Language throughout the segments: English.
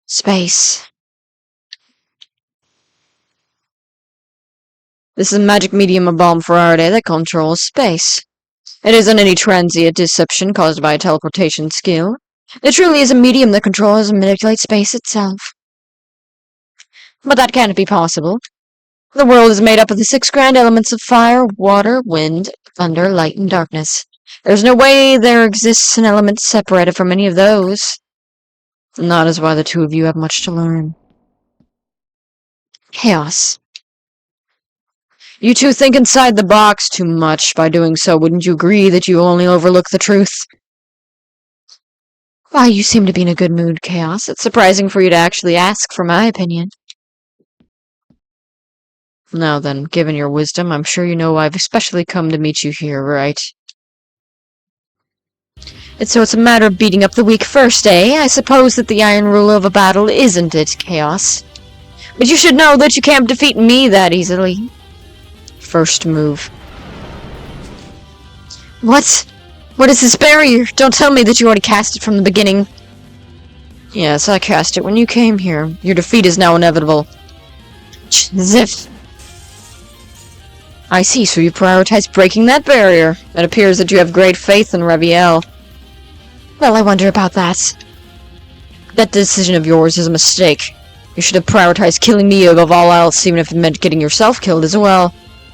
Space. This is a magic medium of Balm Faraday that controls space. It isn't any transient deception caused by a teleportation skill. It truly is a medium that controls and manipulates space itself. But that can't be possible. The world is made up of the 6 grand elements of fire, water, wind, thunder, light, and darkness. There's no way there exists an element separated from any of those. And that is why the two of you have much to learn. Chaos. You two think inside the box too much. By doing so, wouldn't you agree that you only overlook the truth? Why, you seem to be in a good mood, Chaos. It's surprising for you to actually ask for my opinion. Now then, given your wisdom, I'm sure you know I've especially come to meet you here, right? So it's a matter of beating up the weak first, eh? I suppose that the iron rule of a battle isn't it, Chaos? But you should know that you can't defeat me that easily. First move. What? What is this barrier? Don't tell me that you already cast it from the beginning. Yes, I cast it when you came here. Your defeat is now inevitable. Zip. I see, so you prioritize breaking that barrier. It appears that you have great faith in Reviel. Well, I wonder about that. That decision of yours is a mistake. You should have prioritized killing me above all else, even if it meant getting yourself killed as well.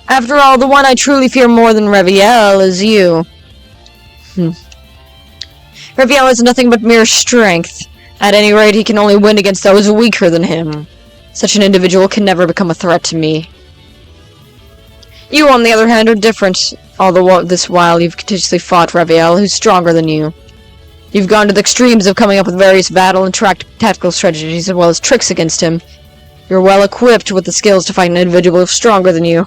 After all, the one I truly fear more than Reviel is you. Reviel is nothing but mere strength. At any rate, he can only win against those weaker than him. Such an individual can never become a threat to me. You, on the other hand, are different. All this while, you've continuously fought Reviel, who's stronger than you. You've gone to the extremes of coming up with various battle and tactical strategies as well as tricks against him. You're well equipped with the skills to fight an individual who's stronger than you.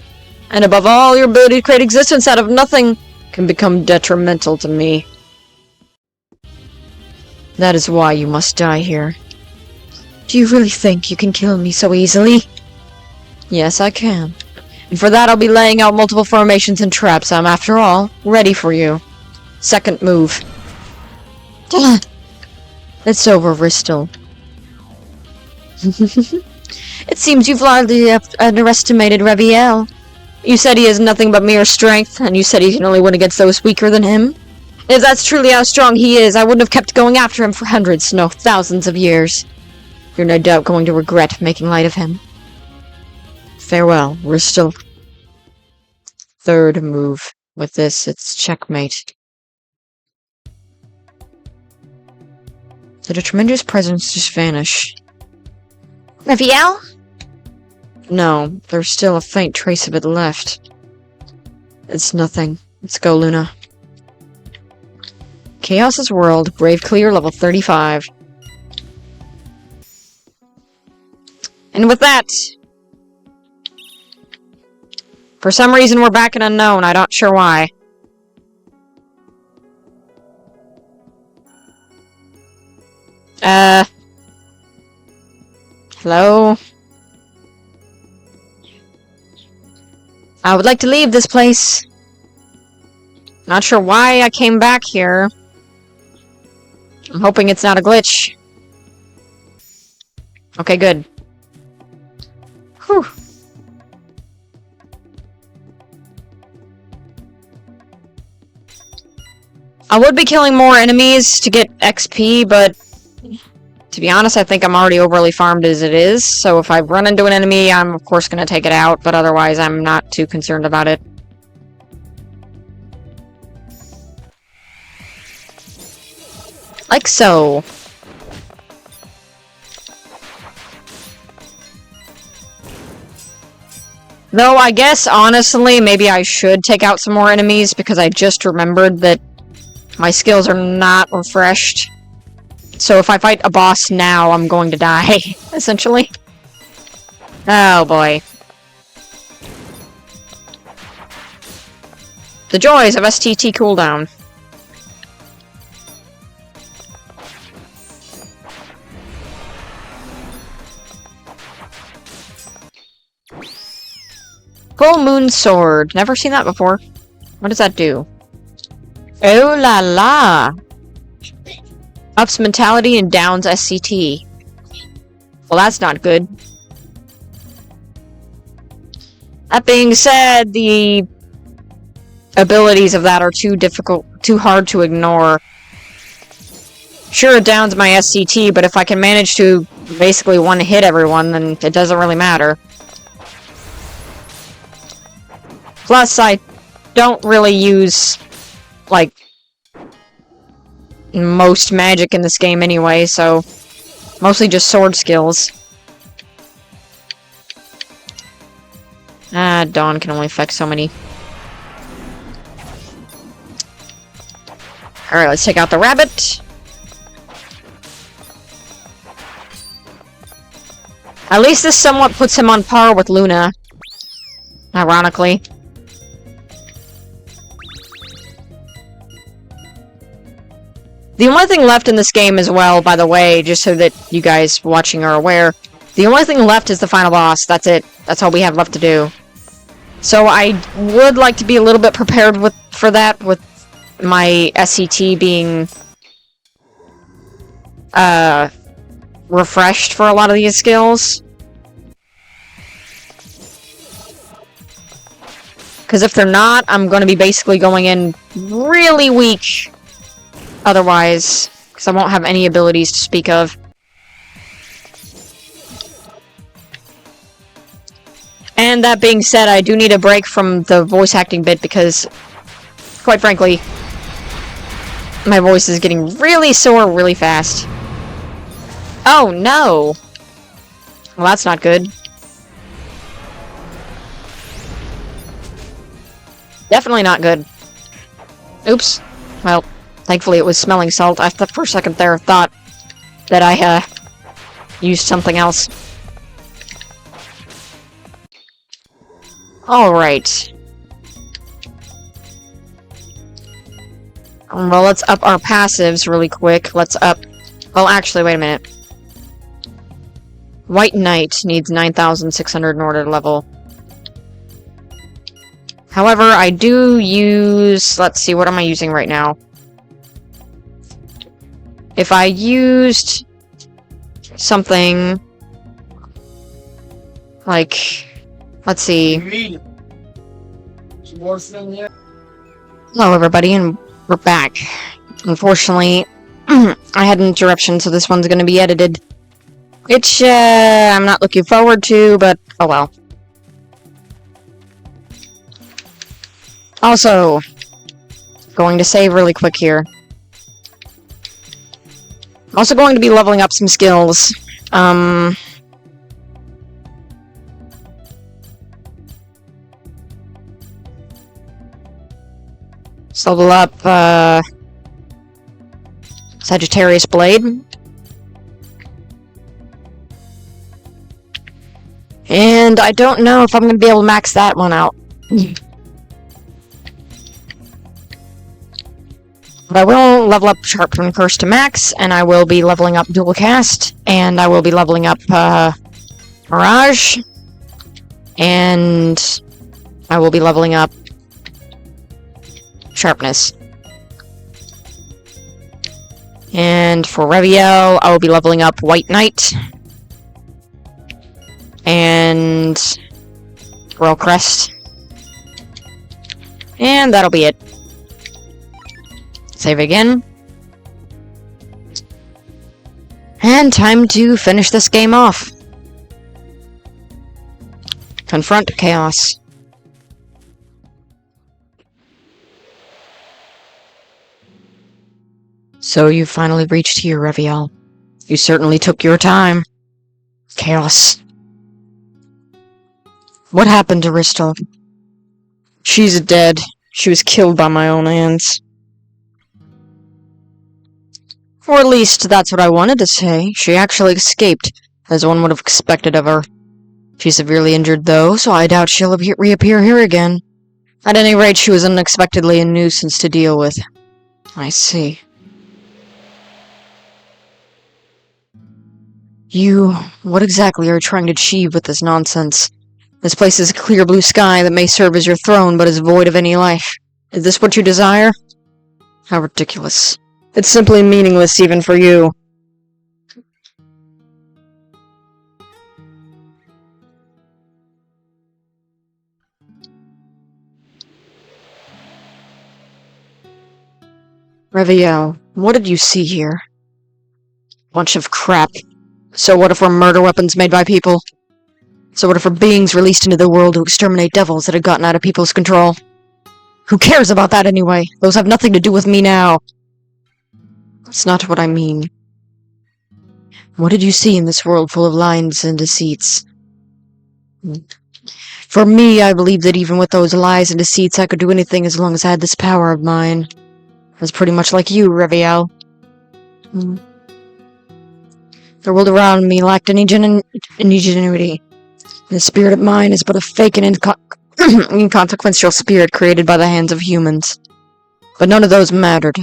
And above all, your ability to create existence out of nothing can become detrimental to me. That is why you must die here. Do you really think you can kill me so easily? Yes, I can. And for that I'll be laying out multiple formations and traps. I'm, after all, ready for you. Second move. It's over, Ristel. It seems you've largely underestimated Reviel. You said he has nothing but mere strength, and you said he can only win against those weaker than him. If that's truly how strong he is, I wouldn't have kept going after him for hundreds, no, thousands of years. You're no doubt going to regret making light of him. Farewell, Ristel. Third move. With this, it's checkmate. Did a tremendous presence just vanish? Reviel? No, there's still a faint trace of it left. It's nothing. Let's go, Luna. Chaos's World, Brave Clear, level 35. And with that, for some reason we're back in Unknown, I'm not sure why. Hello? I would like to leave this place. Not sure why I came back here. I'm hoping it's not a glitch. Okay, good. Whew. I would be killing more enemies to get XP, but to be honest, I think I'm already overly farmed as it is, so if I run into an enemy, I'm of course going to take it out, but otherwise I'm not too concerned about it. Like so. Though I guess, honestly, maybe I should take out some more enemies, because I just remembered that my skills are not refreshed. So if I fight a boss now, I'm going to die, essentially. Oh boy. The joys of STT cooldown. Full Moon Sword. Never seen that before. What does that do? Oh la la! Ups mentality and downs SCT. Well, that's not good. That being said, the abilities of that are too hard to ignore. Sure, it downs my SCT, but if I can manage to basically one-hit everyone, then it doesn't really matter. Plus, I don't really use, like, most magic in this game anyway, so mostly just sword skills. Ah, Dawn can only affect so many. Alright, let's take out the rabbit. At least this somewhat puts him on par with Luna. Ironically. The only thing left in this game as well, by the way, just so that you guys watching are aware, the only thing left is the final boss. That's it. That's all we have left to do. So I would like to be a little bit prepared for that, with my SCT being refreshed for a lot of these skills. Because if they're not, I'm going to be basically going in really weak otherwise, because I won't have any abilities to speak of. And that being said, I do need a break from the voice acting bit because, quite frankly, my voice is getting really sore really fast. Oh no! Well, that's not good. Definitely not good. Oops. Well, thankfully it was smelling salt. I for a second there thought that I used something else. Alright. Well, let's up our passives really quick. Let's up... Well, actually, wait a minute. White Knight needs 9,600 in order to level. However, I do use... Let's see, what am I using right now? If I used something like... Let's see. Hello, everybody, and we're back. Unfortunately, I had an interruption, so this one's going to be edited. Which, I'm not looking forward to, but oh well. Also, going to save really quick here. I'm also going to be leveling up some skills. Let's level up, Sagittarius Blade. And I don't know if I'm going to be able to max that one out. But I will level up Sharpen Curse to max, and I will be leveling up Dual Cast, and I will be leveling up, Mirage, and I will be leveling up Sharpness. And for Reviel, I will be leveling up White Knight, and Royal Crest, and that'll be it. Save again. And time to finish this game off. Confront Chaos. So you finally reached here, Reviel. You certainly took your time. Chaos. What happened to Ristal? She's dead. She was killed by my own hands. Or at least, that's what I wanted to say. She actually escaped, as one would have expected of her. She's severely injured, though, so I doubt she'll reappear here again. At any rate, she was unexpectedly a nuisance to deal with. I see. What exactly are you trying to achieve with this nonsense? This place is a clear blue sky that may serve as your throne, but is void of any life. Is this what you desire? How ridiculous. It's simply meaningless even for you. Reviel, what did you see here? Bunch of crap. So what if we're murder weapons made by people? So what if we're beings released into the world to exterminate devils that have gotten out of people's control? Who cares about that anyway? Those have nothing to do with me now. That's not what I mean. What did you see in this world full of lies and deceits? For me, I believe that even with those lies and deceits, I could do anything as long as I had this power of mine. I was pretty much like you, Reviel. The world around me lacked any ingenuity. The spirit of mine is but a fake and inconsequential spirit created by the hands of humans. But none of those mattered.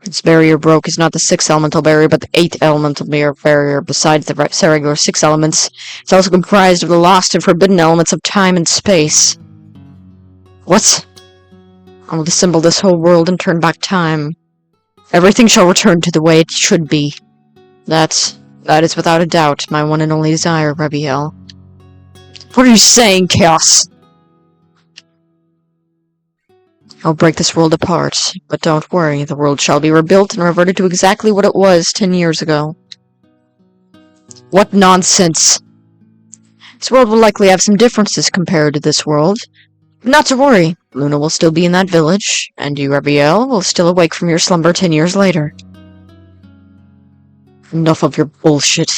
This barrier broke is not the 6th elemental barrier, but the 8th elemental barrier. Besides the regular 6 elements, it's also comprised of the lost and forbidden elements of time and space. What? I will disassemble this whole world and turn back time. Everything shall return to the way it should be. That is without a doubt my one and only desire, Reviel. What are you saying, Chaos? I'll break this world apart, but don't worry, the world shall be rebuilt and reverted to exactly what it was 10 years ago. What nonsense! This world will likely have some differences compared to this world. But not to worry, Luna will still be in that village, and you, Reviel, will still awake from your slumber 10 years later. Enough of your bullshit.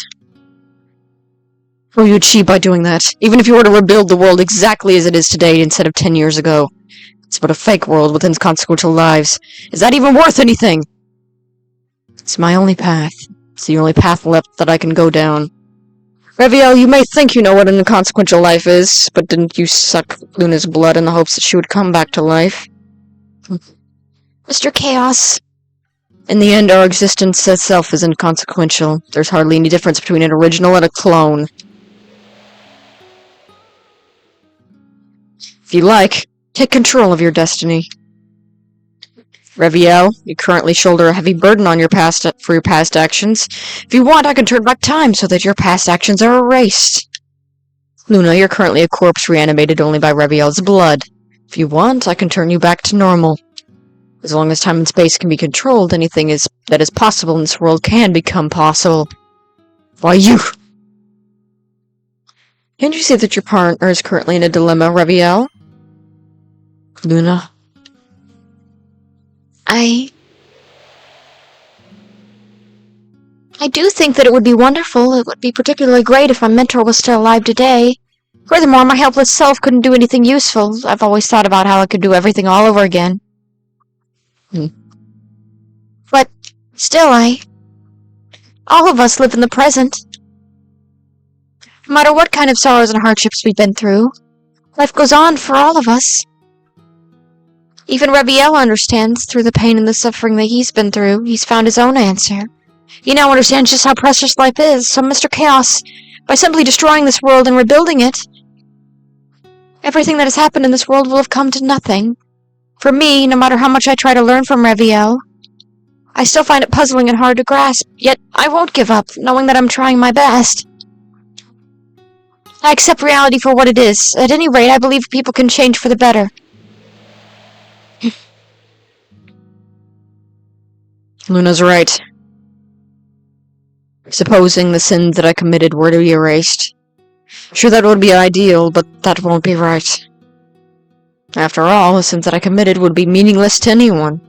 What will you achieve by doing that? Even if you were to rebuild the world exactly as it is today instead of 10 years ago. It's but a fake world with inconsequential lives. Is that even worth anything? It's my only path. It's the only path left that I can go down. Reviel, you may think you know what an inconsequential life is, but didn't you suck Luna's blood in the hopes that she would come back to life? Mr. Chaos. In the end, our existence itself is inconsequential. There's hardly any difference between an original and a clone. If you like, take control of your destiny. Reviel, you currently shoulder a heavy burden on your for your past actions. If you want, I can turn back time so that your past actions are erased. Luna, you're currently a corpse reanimated only by Reviel's blood. If you want, I can turn you back to normal. As long as time and space can be controlled, anything that is possible in this world can become possible. Why, you... Can't you see that your partner is currently in a dilemma, Reviel? Luna? I do think that it would be wonderful. It would be particularly great if my mentor was still alive today. Furthermore, my helpless self couldn't do anything useful. I've always thought about how I could do everything all over again. But still, all of us live in the present. No matter what kind of sorrows and hardships we've been through, life goes on for all of us. Even Reviel understands through the pain and the suffering that he's been through. He's found his own answer. He now understands just how precious life is. So, Mr. Chaos, by simply destroying this world and rebuilding it, everything that has happened in this world will have come to nothing. For me, no matter how much I try to learn from Reviel, I still find it puzzling and hard to grasp, yet I won't give up, knowing that I'm trying my best. I accept reality for what it is. At any rate, I believe people can change for the better. Luna's right. Supposing the sins that I committed were to be erased. Sure, that would be ideal, but that won't be right. After all, the sins that I committed would be meaningless to anyone.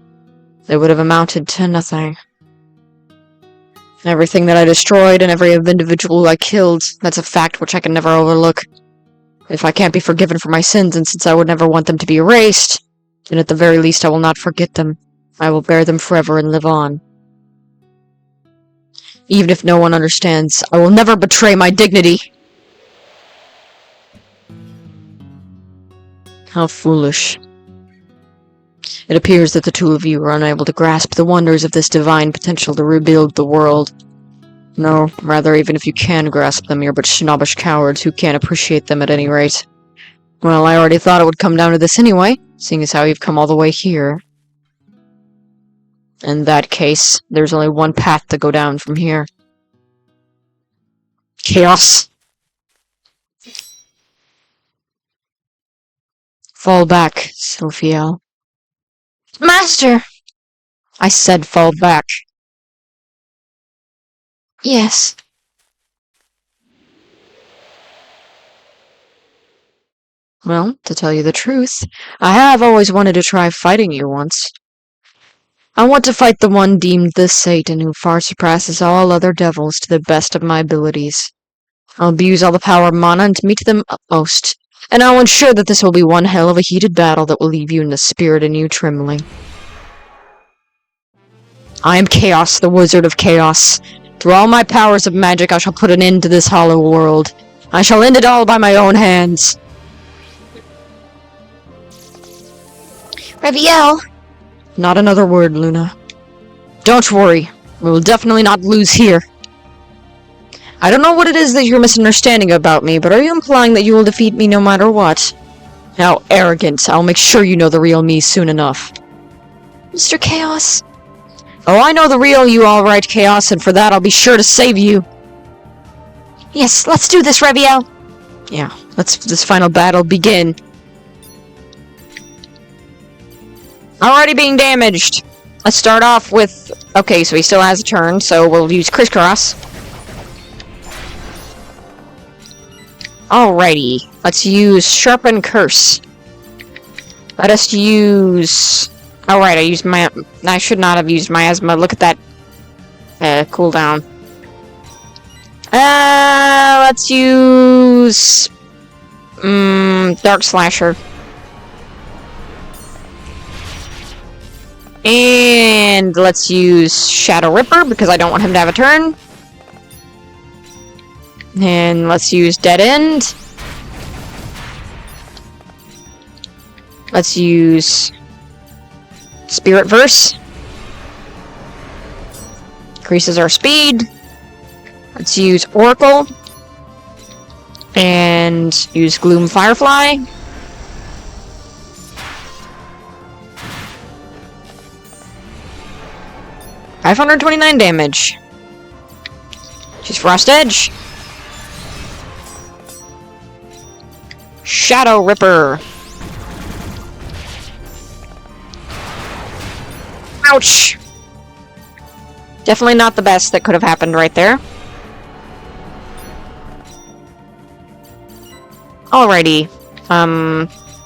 They would have amounted to nothing. Everything that I destroyed and every individual I killed, that's a fact which I can never overlook. If I can't be forgiven for my sins, and since I would never want them to be erased, then at the very least I will not forget them. I will bear them forever and live on. Even if no one understands, I will never betray my dignity! How foolish. It appears that the two of you are unable to grasp the wonders of this divine potential to rebuild the world. No, rather, even if you can grasp them, you're but snobbish cowards who can't appreciate them at any rate. Well, I already thought it would come down to this anyway, seeing as how you've come all the way here. In that case, there's only one path to go down from here. Chaos! Fall back, Sylphiel. Master! I said fall back. Yes. Well, to tell you the truth, I have always wanted to try fighting you once. I want to fight the one deemed the Satan who far surpasses all other devils to the best of my abilities. I'll abuse all the power of mana and meet them utmost, and I'll ensure that this will be one hell of a heated battle that will leave you in the spirit and you trembling. I am Chaos, the Wizard of Chaos. Through all my powers of magic, I shall put an end to this hollow world. I shall end it all by my own hands. Reviel! Not another word, Luna. Don't worry. We will definitely not lose here. I don't know what it is that you're misunderstanding about me, but are you implying that you will defeat me no matter what? How arrogant. I'll make sure you know the real me soon enough. Mr. Chaos. Oh, I know the real you, all right, Chaos, and for that I'll be sure to save you. Yes, let's do this, Reviel. Yeah, let's this final battle begin. Already being damaged. Let's start off with... Okay, so he still has a turn, so we'll use Crisscross. Alrighty, let's use Sharpen Curse. Let us use... Alright, I should not have used Miasma. Look at that cooldown. Let's use... Dark Slasher. And let's use Shadow Ripper, because I don't want him to have a turn. And let's use Dead End. Let's use Spirit Verse. Increases our speed. Let's use Oracle. And use Gloom Firefly. $529 damage. She's Frost Edge. Shadow Ripper. Ouch! Definitely not the best that could have happened right there. Alrighty.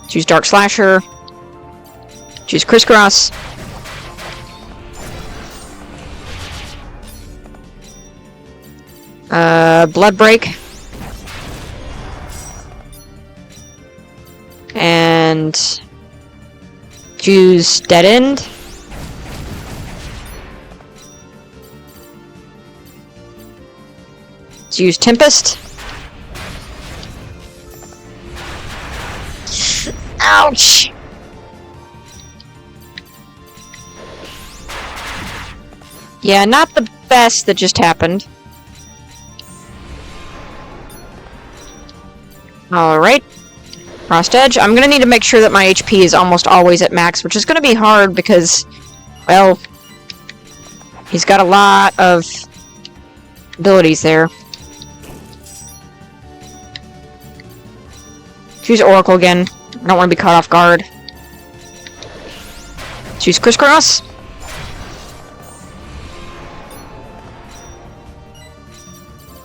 Choose Dark Slasher. Choose Crisscross. Blood Break. And choose Dead End. Let's use Tempest. Ouch! Yeah, not the best that just happened. Alright. Frost Edge. I'm gonna need to make sure that my HP is almost always at max, which is gonna be hard because, well, he's got a lot of abilities there. Choose Oracle again. I don't want to be caught off guard. Choose Crisscross.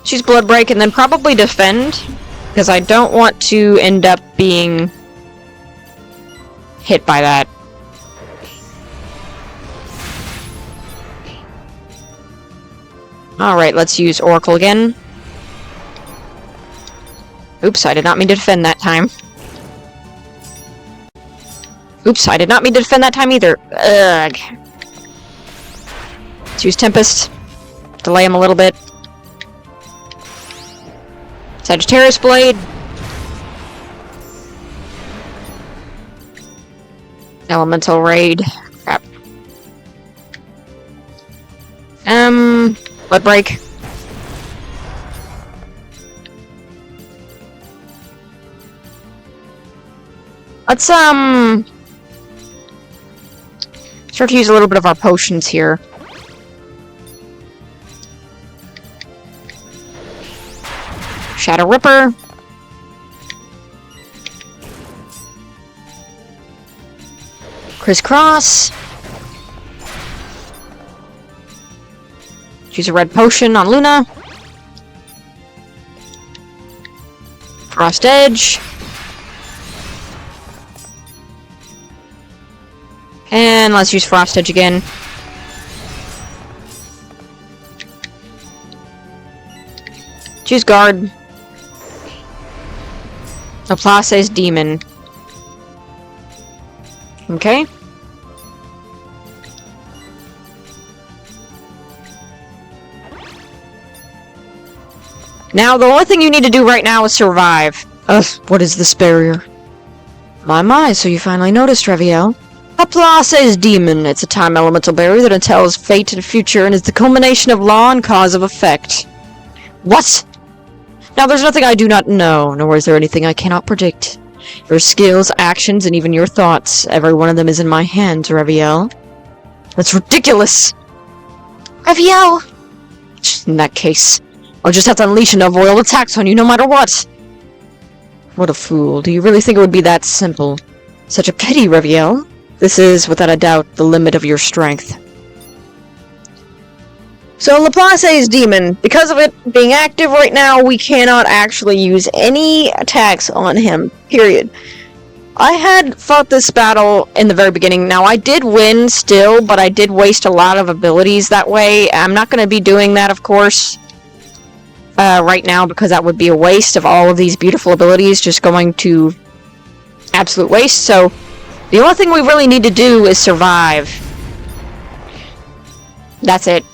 Choose Blood Break and then probably Defend, because I don't want to end up being hit by that. Alright, let's use Oracle again. Oops, I did not mean to defend that time. Oops, I did not mean to defend that time either. Ugh. Let's use Tempest. Delay him a little bit. Sagittarius Blade. Elemental Raid. Crap. Blood Break. Let's, start to use a little bit of our potions here. Shadow Ripper. Crisscross. Choose a red potion on Luna. Frost Edge. And let's use Frost Edge again. Choose Guard. Laplace's Demon. Okay. Now, the only thing you need to do right now is survive. Ugh, what is this barrier? My, so you finally noticed, Reviel. Laplace's Demon. It's a time elemental barrier that entails fate and future and is the culmination of law and cause of effect. What? Now, there's nothing I do not know, nor is there anything I cannot predict. Your skills, actions, and even your thoughts. Every one of them is in my hands, Reviel. That's ridiculous! Reviel! In that case, I'll just have to unleash enough royal attacks on you no matter what! What a fool. Do you really think it would be that simple? Such a pity, Reviel. This is, without a doubt, the limit of your strength. So, Laplace's Demon, because of it being active right now, we cannot actually use any attacks on him. Period. I had fought this battle in the very beginning. Now, I did win still, but I did waste a lot of abilities that way. I'm not going to be doing that, of course, right now, because that would be a waste of all of these beautiful abilities, just going to absolute waste. So, the only thing we really need to do is survive. That's it.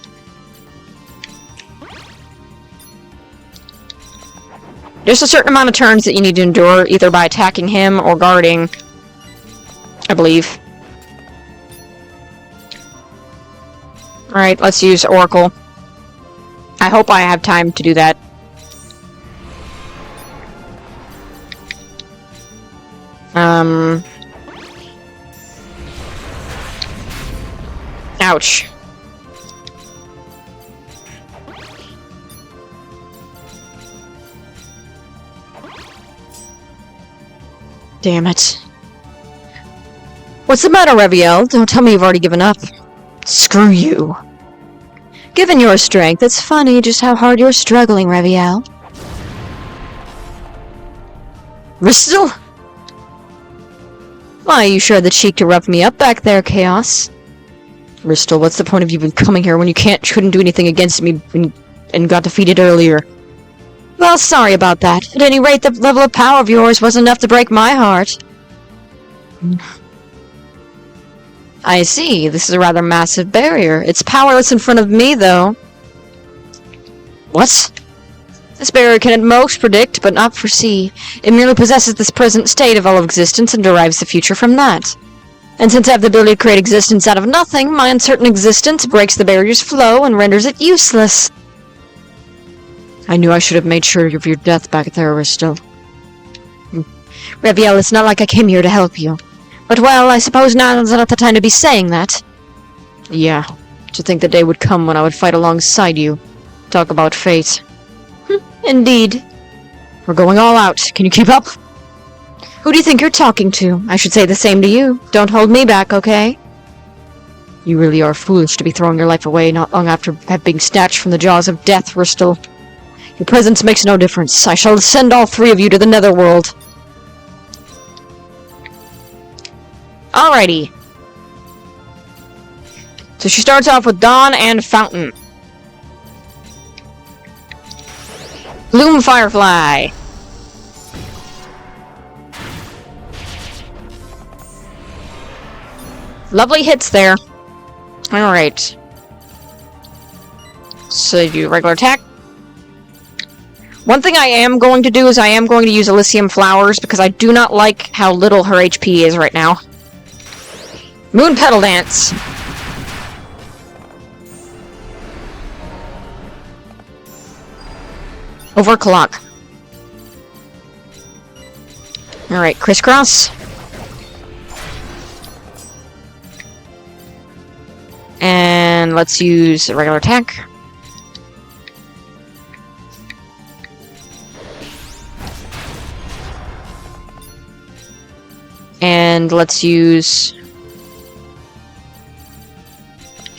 There's a certain amount of turns that you need to endure, either by attacking him or guarding, I believe. Alright, let's use Oracle. I hope I have time to do that. Ouch. Damn it. What's the matter, Reviel? Don't tell me you've already given up. Screw you. Given your strength, it's funny just how hard you're struggling, Reviel. Ristal? Why, you sure had the cheek to rough me up back there, Chaos. Ristal, what's the point of you even coming here when you couldn't do anything against me and got defeated earlier? Well, sorry about that. At any rate, the level of power of yours wasn't enough to break my heart. I see. This is a rather massive barrier. It's powerless in front of me, though. What? This barrier can at most predict, but not foresee. It merely possesses this present state of all of existence and derives the future from that. And since I have the ability to create existence out of nothing, my uncertain existence breaks the barrier's flow and renders it useless. I knew I should have made sure of your death back there, Ristal. Reviel, it's not like I came here to help you. But, well, I suppose now's not the time to be saying that. Yeah, to think the day would come when I would fight alongside you. Talk about fate. Indeed. We're going all out. Can you keep up? Who do you think you're talking to? I should say the same to you. Don't hold me back, okay? You really are foolish to be throwing your life away not long after being snatched from the jaws of death, Ristal. Your presence makes no difference. I shall send all three of you to the Netherworld. Alrighty. So she starts off with Dawn and Fountain. Bloom Firefly. Lovely hits there. Alright. So you do regular attack. One thing I am going to do is I am going to use Elysium Flowers because I do not like how little her HP is right now. Moon Petal Dance. Overclock. Alright, Crisscross. And let's use a regular attack. And let's use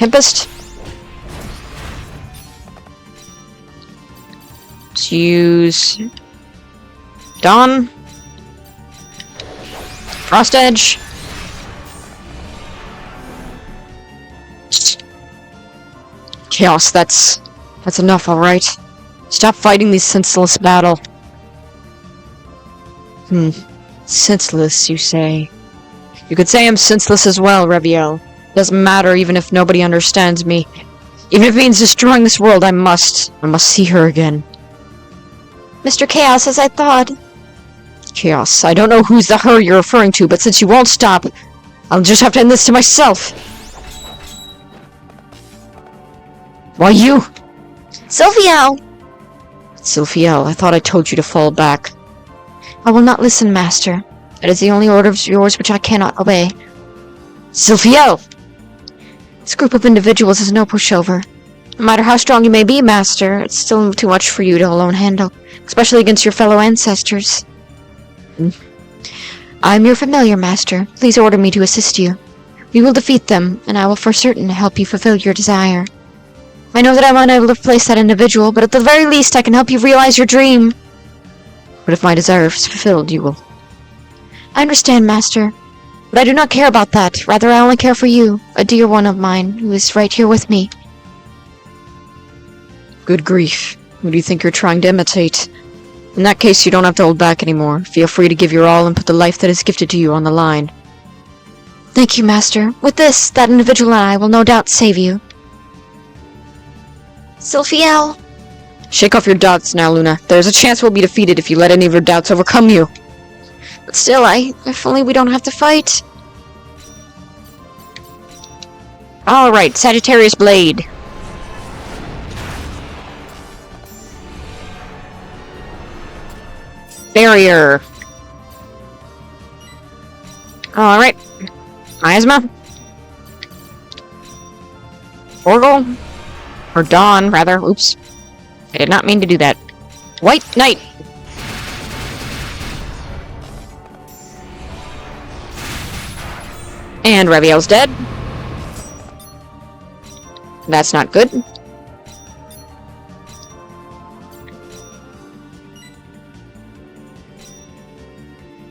Tempest. Let's use Dawn. Frost Edge. Chaos, that's enough, alright? Stop fighting this senseless battle. Senseless, you say? You could say I'm senseless as well, Reviel. Doesn't matter, even if nobody understands me. Even if it means destroying this world, I must see her again. Mr. Chaos, as I thought. Chaos, I don't know who's the her you're referring to, but since you won't stop, I'll just have to end this to myself. Why you? Sylphiel! Sylphiel, I thought I told you to fall back. I will not listen, Master. That is the only order of yours which I cannot obey. Sylphiel! This group of individuals is no pushover. No matter how strong you may be, Master, it's still too much for you to alone handle, especially against your fellow ancestors. I am your familiar, Master. Please order me to assist you. We will defeat them, and I will for certain help you fulfill your desire. I know that I'm unable to replace that individual, but at the very least I can help you realize your dream. But if my desire is fulfilled, you will... I understand, Master. But I do not care about that. Rather, I only care for you, a dear one of mine, who is right here with me. Good grief. Who do you think you're trying to imitate? In that case, you don't have to hold back anymore. Feel free to give your all and put the life that is gifted to you on the line. Thank you, Master. With this, that individual and I will no doubt save you. Sylphiel! Shake off your doubts now, Luna. There's a chance we'll be defeated if you let any of your doubts overcome you. But still, if only we don't have to fight. Alright, Sagittarius Blade. Barrier. Alright. Miasma. Orgle. Or Dawn, rather. Oops. I did not mean to do that. White Knight. And Reviel's dead. That's not good.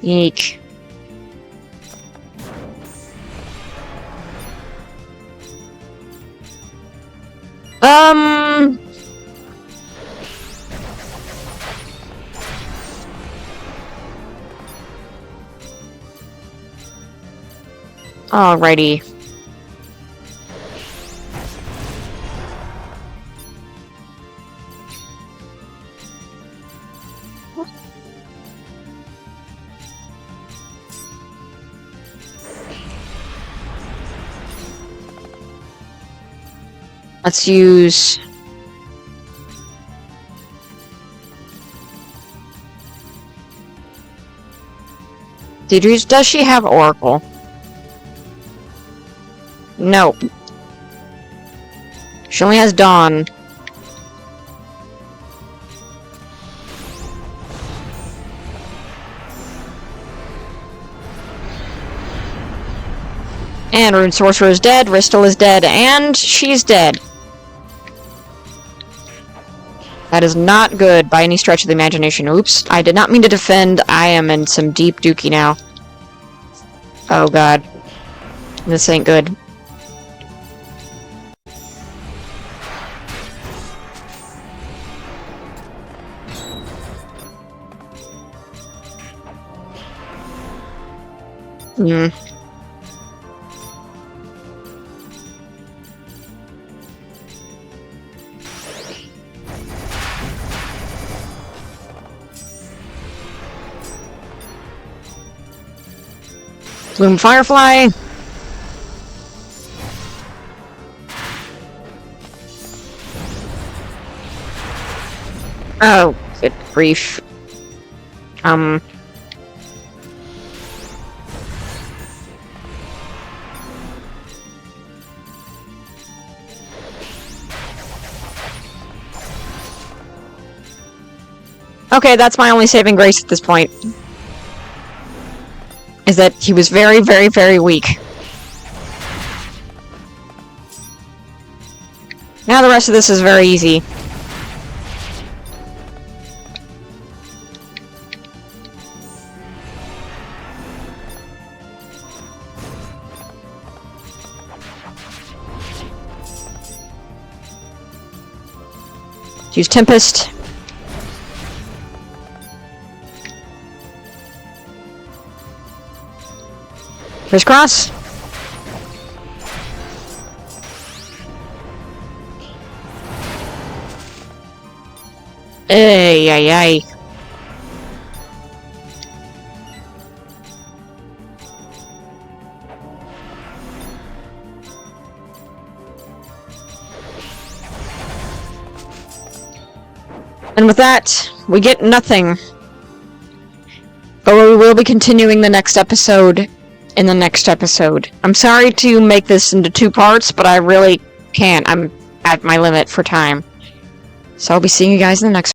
Eek. Alrighty. Let's use... Does she have Oracle? Nope. She only has Dawn. And Rune Sorcerer is dead, Ristal is dead, and she's dead. That is not good by any stretch of the imagination. Oops, I did not mean to defend. I am in some deep dookie now. Oh god. This ain't good. Bloom Firefly. Oh, good grief. Okay, that's my only saving grace at this point. Is that he was very, very, very weak. Now the rest of this is very easy. Use Tempest. Crisscross. Ay, ay, ay. And with that, we get nothing. But we will be continuing the next episode in the next episode. I'm sorry to make this into 2 parts, but I really can't. I'm at my limit for time. So I'll be seeing you guys in the next